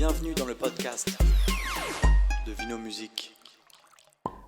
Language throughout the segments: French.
Bienvenue dans le podcast de Vino Musique.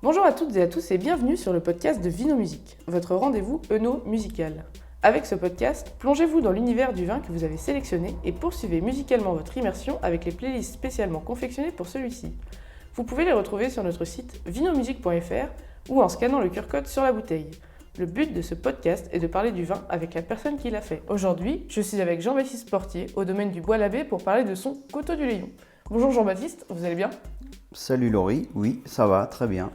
Bonjour à toutes et à tous et bienvenue sur le podcast de Vino Musique, votre rendez-vous œno-musical. Avec ce podcast, plongez-vous dans l'univers du vin que vous avez sélectionné et poursuivez musicalement votre immersion avec les playlists spécialement confectionnées pour celui-ci. Vous pouvez les retrouver sur notre site vinomusique.fr ou en scannant le QR-code sur la bouteille. Le but de ce podcast est de parler du vin avec la personne qui l'a fait. Aujourd'hui, je suis avec Jean-Baptiste Portier au domaine du Bois-l'Abbé pour parler de son Coteau du Léon. Bonjour Jean-Baptiste, vous allez bien ? Salut Laurie, oui, ça va, très bien.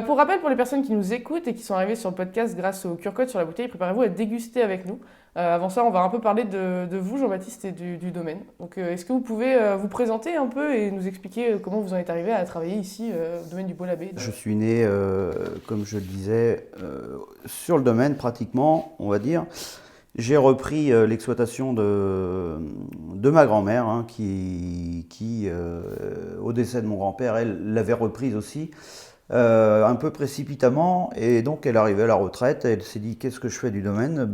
Pour rappel, pour les personnes qui nous écoutent et qui sont arrivées sur le podcast grâce au QR-code sur la bouteille, préparez-vous à déguster avec nous. Avant ça, on va un peu parler de vous, Jean-Baptiste, et du domaine. Donc, est-ce que vous pouvez vous présenter un peu et nous expliquer comment vous en êtes arrivé à travailler ici, au domaine du Bois-l'Abbé ? Je suis né, comme je le disais, sur le domaine pratiquement, on va dire. J'ai repris l'exploitation de ma grand-mère, hein, qui au décès de mon grand-père, elle l'avait reprise aussi. Un peu précipitamment, et donc elle arrivait à la retraite, et elle s'est dit qu'est-ce que je fais du domaine,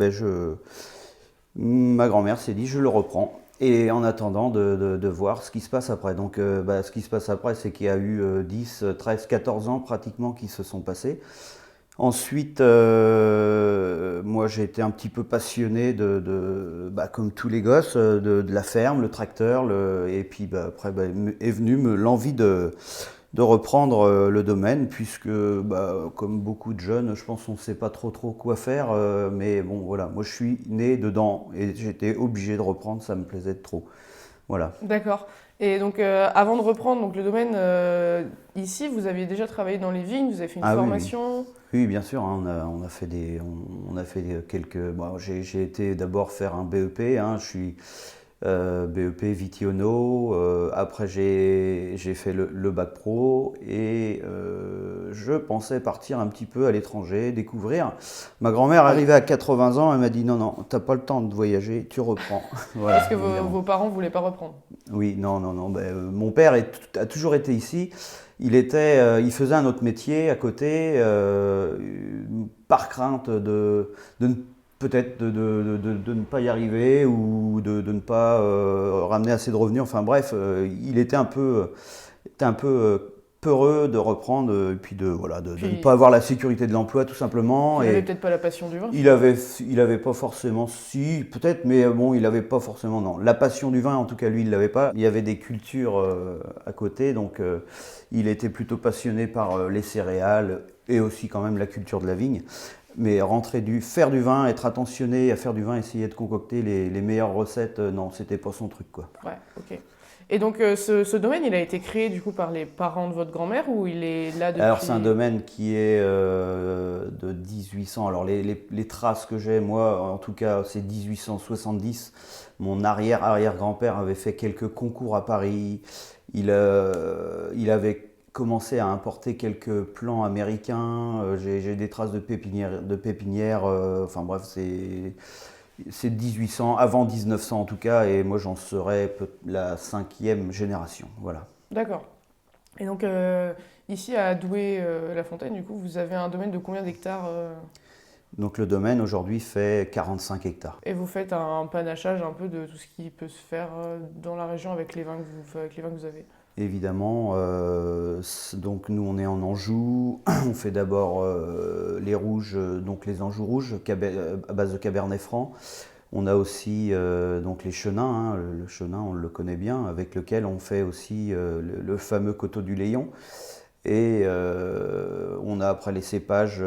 ma grand-mère s'est dit je le reprends, et en attendant de voir ce qui se passe après. Donc ce qui se passe après, c'est qu'il y a eu 10, 13, 14 ans pratiquement qui se sont passés. Ensuite, moi j'ai été un petit peu passionné comme tous les gosses, de la ferme, le tracteur, et puis après est venue l'envie de reprendre le domaine, puisque comme beaucoup de jeunes, je pense qu'on ne sait pas trop quoi faire, mais bon voilà, moi je suis né dedans et j'étais obligé de reprendre, ça me plaisait trop. Voilà. D'accord. Et donc, avant de reprendre donc, le domaine, ici, vous aviez déjà travaillé dans les vignes, vous avez fait une formation ? Oui, bien sûr, hein, on a fait quelques... Bon, j'ai été d'abord faire un BEP, hein, je suis BEP Vitiono, après j'ai fait le bac pro et je pensais partir un petit peu à l'étranger, découvrir. Ma grand-mère arrivait à 80 ans, elle m'a dit non, t'as pas le temps de voyager, tu reprends. Voilà, parce que vos parents ne voulaient pas reprendre ? Oui, non. Mon père a toujours été ici. Il faisait un autre métier à côté, par crainte peut-être de ne pas y arriver ou de ne pas ramener assez de revenus. Enfin bref, il était un peu peureux de reprendre et puis de ne pas avoir la sécurité de l'emploi tout simplement. Il n'avait peut-être pas la passion du vin ? Il avait pas forcément, si peut-être, mais bon, il avait pas forcément, non. La passion du vin, en tout cas, lui, il l'avait pas. Il y avait des cultures à côté, donc il était plutôt passionné par les céréales et aussi quand même la culture de la vigne. Mais faire du vin, être attentionné à faire du vin, essayer de concocter les meilleures recettes, non, c'était pas son truc, quoi. Ouais, ok. Et donc ce domaine, il a été créé du coup par les parents de votre grand-mère ou il est là depuis... Alors c'est un domaine qui est de 1800. Alors les traces que j'ai, moi en tout cas, c'est 1870. Mon arrière-grand-père avait fait quelques concours à Paris. Il avait commencé à importer quelques plants américains. J'ai des traces de pépinières. Enfin bref, c'est 1800, avant 1900 en tout cas, et moi j'en serais la 5e génération. Voilà. D'accord. Et donc ici à Douai-la-Fontaine, du coup, vous avez un domaine de combien d'hectares Donc le domaine aujourd'hui fait 45 hectares. Et vous faites un panachage un peu de tout ce qui peut se faire dans la région avec les vins que vous avez ? Évidemment, donc nous on est en Anjou, on fait d'abord les rouges, donc les Anjou rouges à base de Cabernet Franc. On a aussi donc les Chenins, hein, le Chenin on le connaît bien, avec lequel on fait aussi le fameux Coteau du Léon. Et on a après les cépages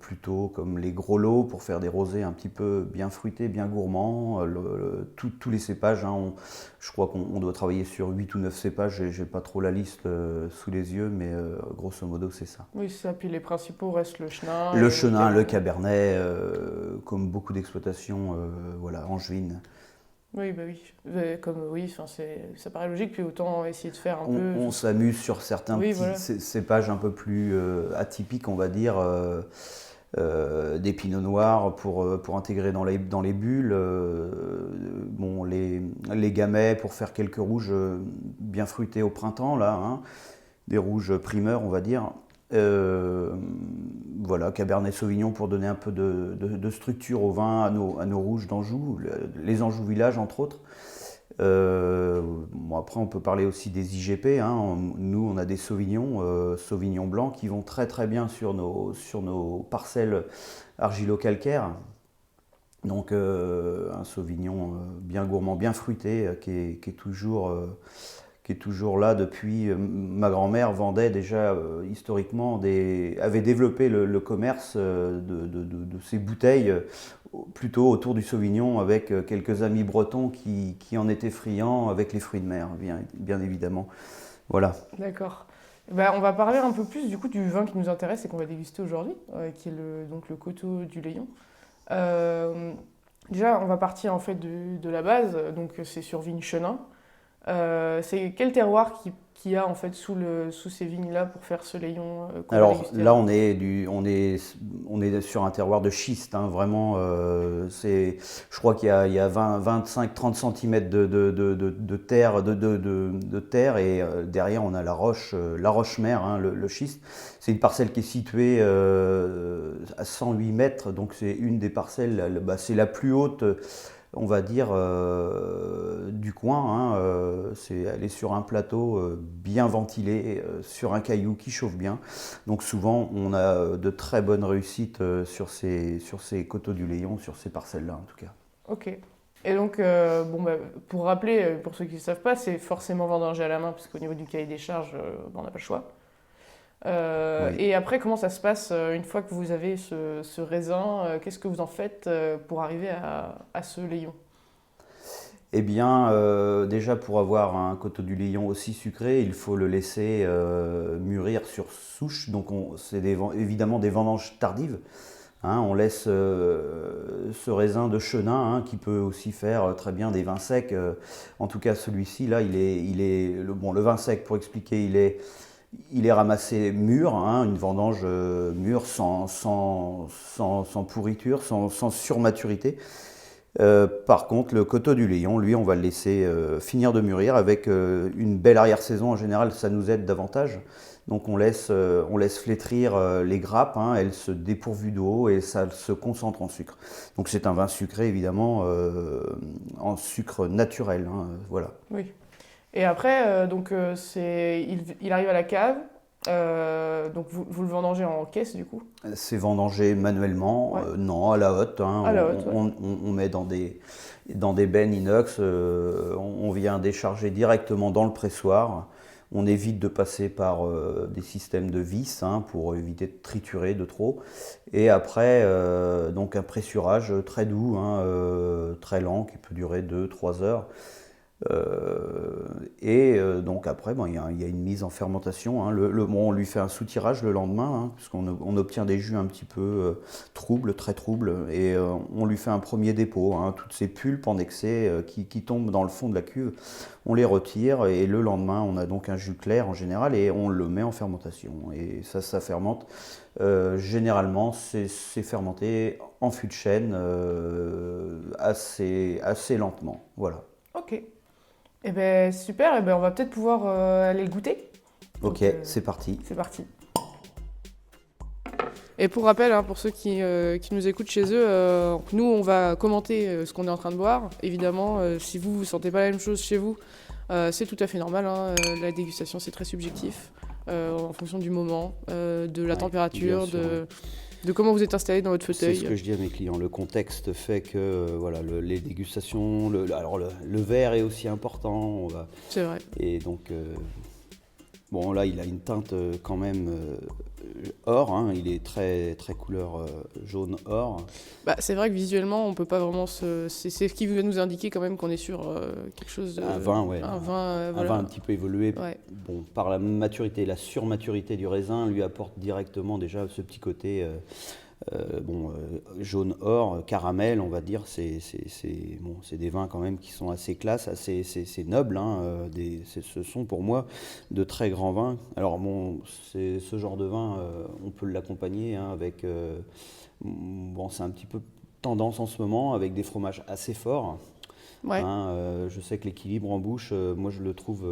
plutôt comme les gros lots pour faire des rosés un petit peu bien fruités, bien gourmands. Tous les cépages, hein, je crois qu'on doit travailler sur 8 ou 9 cépages, j'ai pas trop la liste sous les yeux, mais grosso modo c'est ça. Oui, c'est ça, puis les principaux restent le Chenin. Le Chenin, le Cabernet, comme beaucoup d'exploitations angevines. Oui, oui, ça paraît logique, puis autant essayer de faire un peu... On s'amuse sur certains petits cépages un peu plus atypiques, on va dire, des pinots noirs pour intégrer dans les bulles, les gamets pour faire quelques rouges bien fruités au printemps, là, hein, des rouges primeurs, on va dire. Cabernet Sauvignon pour donner un peu de structure au vin, à nos rouges d'Anjou, les Anjou Village entre autres. Bon, après, on peut parler aussi des IGP, hein. Nous, on a des Sauvignon blancs qui vont très très bien sur nos parcelles argilo-calcaires. Donc un Sauvignon bien gourmand, bien fruité, qui est toujours là depuis. Ma grand-mère vendait déjà historiquement, avait développé le commerce de ces bouteilles plutôt autour du Sauvignon avec quelques amis bretons qui en étaient friands avec les fruits de mer, bien évidemment. Voilà. D'accord. On va parler un peu plus du coup du vin qui nous intéresse et qu'on va déguster aujourd'hui, qui est donc le Coteau du Layon. Déjà, on va partir en fait de la base, donc c'est sur vigne Chenin. C'est quel terroir qu'il y a en fait sous ces vignes-là pour faire ce Layon qu'on va Alors déguster là, on est sur un terroir de schiste, hein, vraiment. Je crois qu'il y a 25-30 cm de terre et derrière on a la roche-mère, hein, le schiste. C'est une parcelle qui est située à 108 mètres, donc c'est une des parcelles, c'est la plus haute, on va dire, du coin, hein. Elle est sur un plateau bien ventilé, sur un caillou qui chauffe bien. Donc souvent, on a de très bonnes réussites sur ces coteaux du Layon, sur ces parcelles-là en tout cas. Ok. Et donc, pour rappeler, pour ceux qui ne savent pas, c'est forcément vendangé à la main, parce qu'au niveau du cahier des charges, on n'a pas le choix. Oui. Et après, comment ça se passe une fois que vous avez ce raisin? Qu'est-ce que vous en faites pour arriver à ce Layon? Eh bien, déjà pour avoir un coteau du Layon aussi sucré, il faut le laisser mûrir sur souche. Donc c'est évidemment des vendanges tardives. Hein. On laisse ce raisin de Chenin, hein, qui peut aussi faire très bien des vins secs. En tout cas, celui-ci, là, le vin sec, pour expliquer, il est ramassé mûr, hein, une vendange mûre sans pourriture, sans surmaturité. Par contre, le coteau du Layon, lui, on va le laisser finir de mûrir avec une belle arrière-saison. En général, ça nous aide davantage. Donc on laisse flétrir les grappes, hein, elles se dépourvues d'eau et ça se concentre en sucre. Donc c'est un vin sucré, évidemment, en sucre naturel, hein, voilà. Oui. Et après, il arrive à la cave. Donc vous le vendangez en caisse du coup? C'est vendangé manuellement, Ouais. non, à la hotte, hein. À la hotte, ouais. On met dans des bennes inox, on vient décharger directement dans le pressoir. On évite de passer par des systèmes de vis, hein, pour éviter de triturer de trop. Et après, donc un pressurage très doux, hein, très lent, qui peut durer 2-3 heures. Donc après, il y a une mise en fermentation, hein. On lui fait un soutirage le lendemain, hein, puisqu'on obtient des jus un petit peu troubles, très troubles, et on lui fait un premier dépôt, hein. Toutes ces pulpes en excès qui tombent dans le fond de la cuve, on les retire, et le lendemain, on a donc un jus clair en général, et on le met en fermentation. Et ça fermente. Généralement, c'est fermenté en fût de chêne assez lentement. Voilà. Ok. Eh ben super, on va peut-être pouvoir aller le goûter. Donc, Ok, c'est parti. c'est parti. Et pour rappel, hein, pour ceux qui nous écoutent chez eux, nous on va commenter ce qu'on est en train de boire. Évidemment, si vous ne sentez pas la même chose chez vous, c'est tout à fait normal, hein. La dégustation c'est très subjectif, en fonction du moment, de la température, bien sûr, de comment vous êtes installé dans votre C'est fauteuil. ce que je dis à mes clients. Le contexte fait que voilà, les dégustations, alors le verre est aussi important. C'est vrai. Et donc, bon, là, il a une teinte quand même or, hein. Il est très, très couleur jaune or. C'est vrai que visuellement, on peut pas vraiment c'est ce qui va nous indiquer quand même qu'on est sur quelque chose de... Un vin, ouais. Un vin, Un voilà. vin un petit peu évolué. Ouais. Bon, par la maturité, la surmaturité du raisin lui apporte directement déjà ce petit côté jaune or, caramel, on va dire. C'est des vins quand même qui sont assez classe, c'est noble, hein. Ce sont pour moi de très grands vins. Alors bon, c'est ce genre de vin, on peut l'accompagner, hein, avec c'est un petit peu tendance en ce moment avec des fromages assez forts. Ouais. Hein, je sais que l'équilibre en bouche, moi je trouve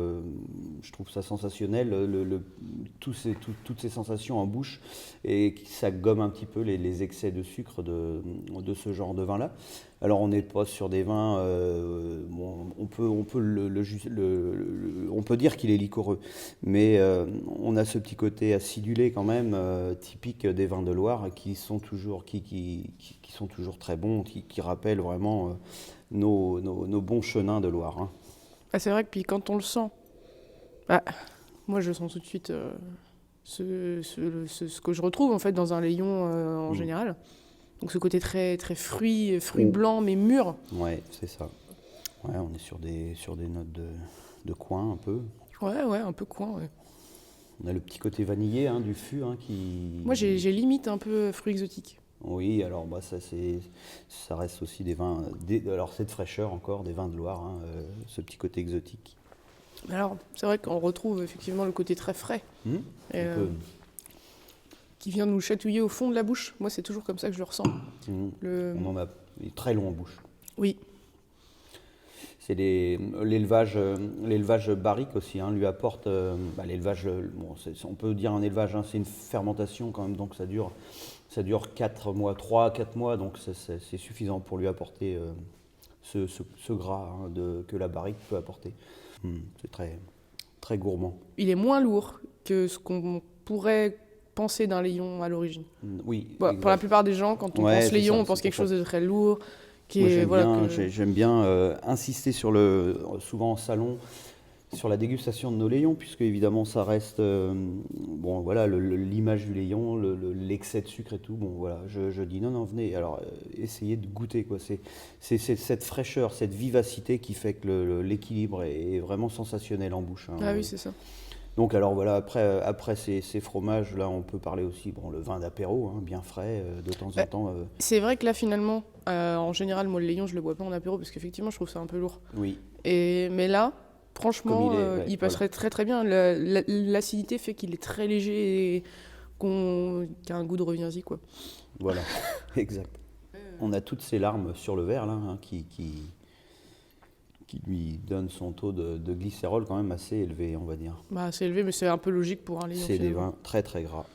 ça sensationnel, toutes ces sensations en bouche, et ça gomme un petit peu les excès de sucre de ce genre de vin-là. Alors on n'est pas sur des vins, bon, on peut on peut dire qu'il est liquoreux, mais on a ce petit côté acidulé quand même, typique des vins de Loire, qui sont toujours, qui sont toujours très bons, qui rappellent vraiment nos bons chenins de Loire, hein. Ah, c'est vrai que puis quand on le sent, bah, moi je sens tout de suite ce que je retrouve en fait dans un Léon en général. Donc ce côté très, très fruits blancs mais mûrs. Ouais, c'est ça. Ouais, on est sur des notes de coin un peu. Ouais, un peu coin, ouais. On a le petit côté vanillé, hein, du fût, hein, qui... Moi j'ai limite un peu fruits exotiques. Oui, alors bah, ça reste aussi des vins... alors cette fraîcheur encore, des vins de Loire, hein, ce petit côté exotique. Alors c'est vrai qu'on retrouve effectivement le côté très frais. Et, qui vient nous chatouiller au fond de la bouche. Moi, c'est toujours comme ça que je le ressens. On en a il est très long en bouche. Oui. C'est l'élevage barrique aussi, hein, lui apporte l'élevage. Bon, on peut dire un élevage, hein, c'est une fermentation quand même, donc ça dure 4 mois, 3-4 mois, donc c'est suffisant pour lui apporter ce gras, hein, que la barrique peut apporter. C'est très, très gourmand. Il est moins lourd que ce qu'on pourrait penser d'un Léon à l'origine. Oui. Bah, pour la plupart des gens, quand on pense Léon, on pense quelque chose de très lourd. J'aime bien insister souvent en salon, sur la dégustation de nos Léons, puisque évidemment ça reste l'image du Léon, l'excès de sucre et tout. Bon voilà, je dis non, venez, alors essayez de goûter, quoi. C'est cette fraîcheur, cette vivacité qui fait que l'équilibre est vraiment sensationnel en bouche, hein. Ah oui, c'est ça. Donc alors voilà, après ces fromages, là on peut parler aussi, le vin d'apéro, hein, bien frais, de temps en temps. C'est vrai que là finalement, en général, moi le Léon je le bois pas en apéro parce qu'effectivement je trouve ça un peu lourd. Oui. Mais là, franchement, il passerait voilà. très très bien. L'acidité fait qu'il est très léger et qu'il a un goût de reviens-y, quoi. Voilà, exact. On a toutes ces larmes sur le verre là, hein, qui lui donne son taux de glycérol quand même assez élevé, on va dire. Bah, c'est élevé, mais c'est un peu logique pour un Léon. C'est des vins très très gras.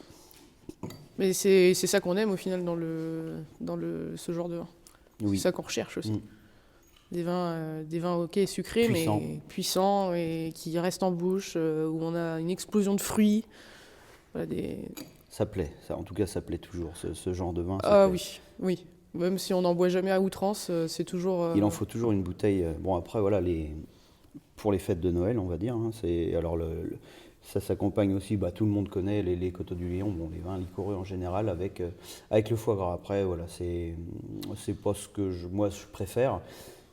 Mais c'est ça qu'on aime au final dans ce genre de vin. Oui. C'est ça qu'on recherche aussi. Des vins ok, sucrés, Puissants. mais puissants et qui restent en bouche, où on a une explosion de fruits. Voilà, Ça plaît, en tout cas ça plaît toujours, ce genre de vin. Ah plaît. oui. Même si on n'en boit jamais à outrance, c'est toujours... Il en faut toujours une bouteille. Bon après voilà, pour les fêtes de Noël on va dire, hein, ça s'accompagne aussi, tout le monde connaît les Coteaux du Léon, les vins liquoreux en général avec le foie gras. Après voilà, c'est pas ce que moi je préfère.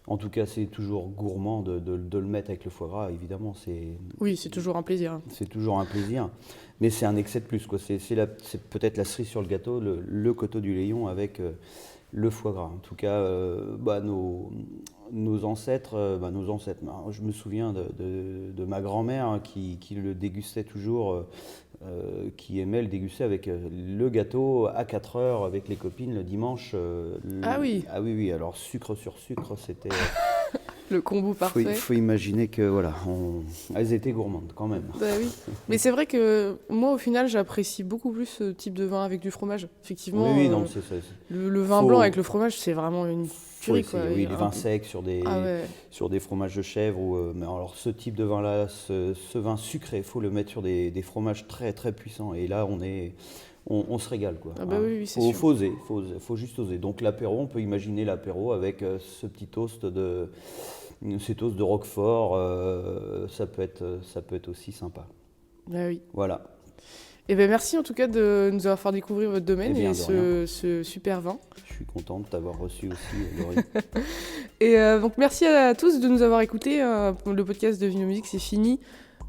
En tout cas, c'est toujours gourmand de le mettre avec le foie gras, évidemment. Oui, c'est toujours un plaisir. C'est toujours un plaisir, mais c'est un excès de plus, quoi. C'est peut-être la cerise sur le gâteau, le Coteau du Léon avec le foie gras. En tout cas, nos ancêtres, je me souviens de ma grand-mère, hein, qui le dégustait toujours, qui aimait le déguster avec le gâteau à 4 heures avec les copines le dimanche. Ah oui. Ah oui, alors sucre sur sucre, c'était... Le combo parfait. Il faut imaginer que voilà, elles étaient gourmandes quand même. Bah oui. Mais c'est vrai que moi, au final, j'apprécie beaucoup plus ce type de vin avec du fromage. Effectivement, oui, non, c'est ça. Le vin blanc avec le fromage, c'est vraiment une tuerie, quoi. Oui, les vins secs sur des fromages de chèvre. Mais alors, ce type de vin-là, ce vin sucré, il faut le mettre sur des fromages très, très puissants. Et là, on se régale, quoi. Ah bah oui, c'est sûr. sûr. Faut juste oser. Donc l'apéro, on peut imaginer l'apéro avec ce petit toast de Roquefort, ça peut être aussi sympa. Ah oui. Voilà. Et ben merci en tout cas de nous avoir fait découvrir votre domaine et de ce super vin. Je suis content de t'avoir reçu aussi, Laurie. Et donc merci à tous de nous avoir écoutés. Le podcast de Vino Musique, c'est fini.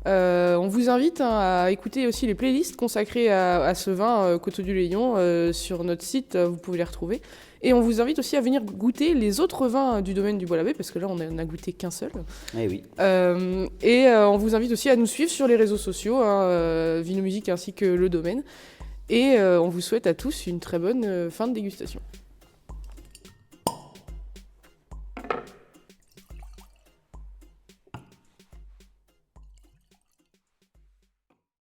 On vous invite à écouter aussi les playlists consacrées à ce vin Coteau du Léon sur notre site, vous pouvez les retrouver. Et on vous invite aussi à venir goûter les autres vins du domaine du Bois-l'Abbé, parce que là on n'a goûté qu'un seul. Eh oui. On vous invite aussi à nous suivre sur les réseaux sociaux, Vino Musique ainsi que le domaine. Et on vous souhaite à tous une très bonne fin de dégustation.